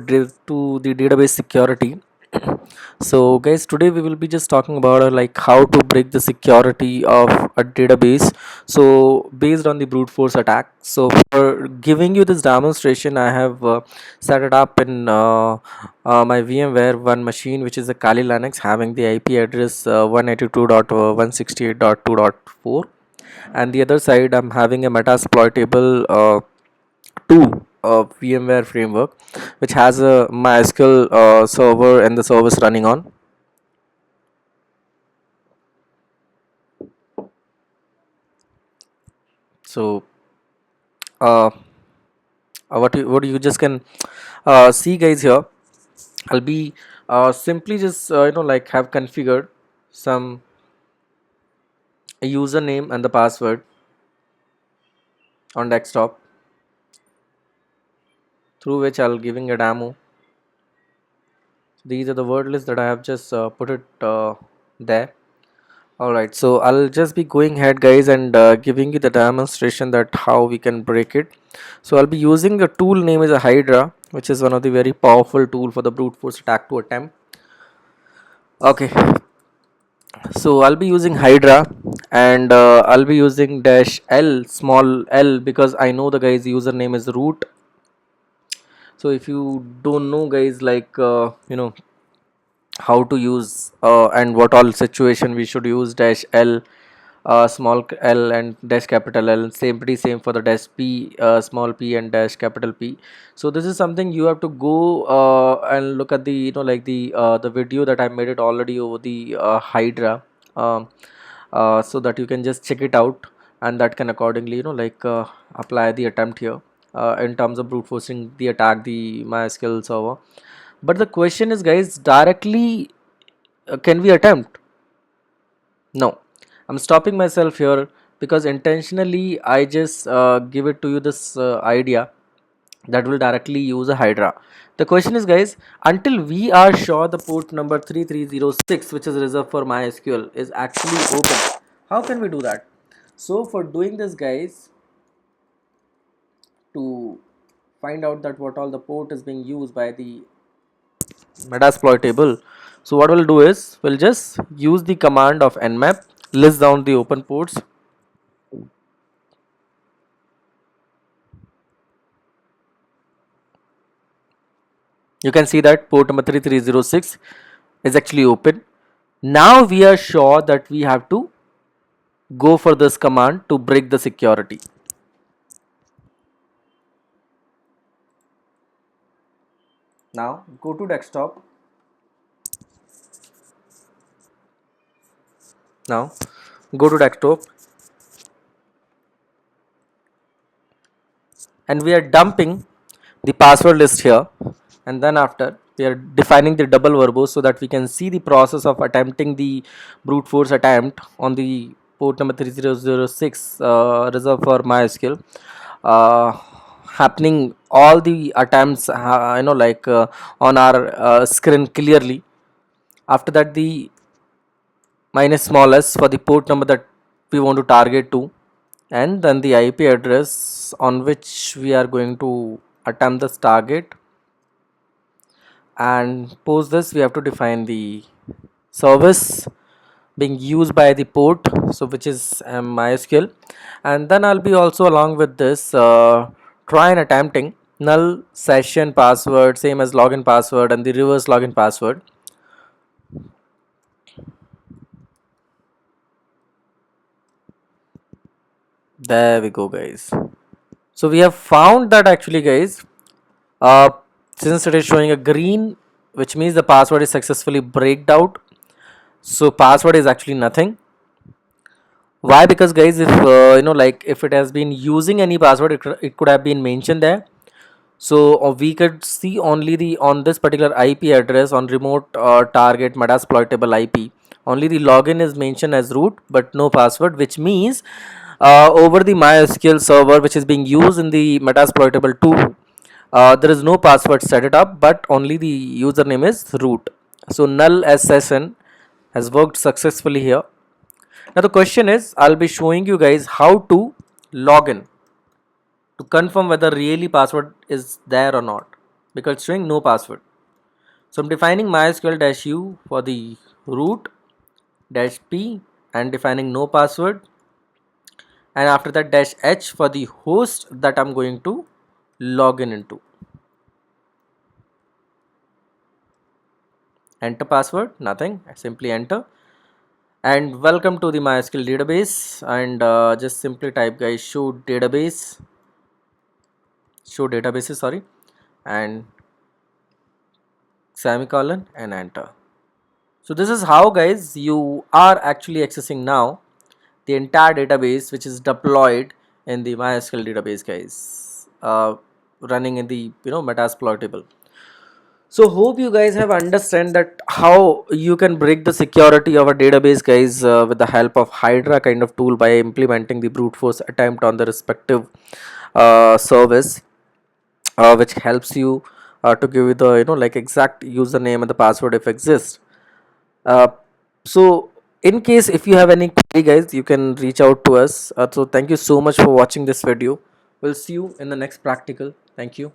to the database security. So guys, today we will be just talking about like how to break the security of a database, so based on the brute force attack. So for giving you this demonstration, I have set it up in my VMware one machine, which is a Kali Linux having the IP address 192.168.2.4, and the other side I'm having a metasploitable 2 VMware framework, which has a MySQL server and the service running on. So, uh, what you just can see, guys, here. I'll be simply just like have configured some username and the password on desktop, through which I'll giving a demo. These are the word lists that I have just put it there. Alright, so I'll just be going ahead, guys, and giving you the demonstration that how we can break it. So I'll be using the tool name is a Hydra, which is one of the very powerful tool for the brute force attack to attempt. Okay, so I'll be using Hydra, and I'll be using dash L, small L, because I know the guy's username is root. So if you don't know, guys, like how to use and what all situation we should use dash L, L and dash capital L, same pretty same for the dash P, small p and dash capital P. So this is something you have to go and look at the like the video that I made it already over the Hydra, um, so that you can just check it out, and that can accordingly like apply the attempt here in terms of brute forcing the attack the MySQL server. But the question is, guys, directly can we attempt? No, I'm stopping myself here because intentionally I just give it to you this idea that will directly use a Hydra. The question is, guys, until we are sure the port number 3306, which is reserved for MySQL, is actually open, how can we do that? So for doing this, guys, to find out that what all the port is being used by the Metasploit table, so what we'll do is we'll just use the command of nmap, list down the open ports. You can see that port number 3306 is actually open. Now we are sure that we have to go for this command to break the security. Now go to desktop. Now go to desktop, and we are dumping the password list here, and then after we are defining the double verbose so that we can see the process of attempting the brute force attempt on the port number 3006 reserved for MySQL, uh, happening all the attempts like on our screen clearly. After that, the minus small s for the port number that we want to target to, and then the IP address on which we are going to attempt this target. And post this, we have to define the service being used by the port, so which is MySQL. And then I'll be also along with this try and attempting null session password, same as login password, and the reverse login password. There we go, guys. So we have found that actually, guys, uh, since it is showing a green, which means the password is successfully breaked out. So password is actually nothing. Why? Because, guys, if like if it has been using any password, it could have been mentioned there. So we could see only the on this particular IP address on remote target metasploitable IP. Only the login is mentioned as root, but no password, which means over the MySQL server, which is being used in the metasploitable 2, there is no password set it up, but only the username is root. So null SSN has worked successfully here. Now the question is, I'll be showing you guys how to log in to confirm whether really password is there or not. because it's showing no password. So I'm defining MySQL dash u for the root dash p and defining no password, and after that dash h for the host that I'm going to log in into. Enter password, nothing, simply enter. And welcome to the MySQL database, and just simply type guys show databases, sorry, and semicolon and enter. So this is how guys you are actually accessing now the entire database which is deployed in the MySQL database guys, running in the Metasploit table. So hope you guys have understand that how you can break the security of a database guys, with the help of Hydra kind of tool by implementing the brute force attempt on the respective service, which helps you to give you the like exact username and the password if exists. uh, so in case if you have any query guys, you can reach out to us. So thank you so much for watching this video. We'll see you in the next practical. Thank you.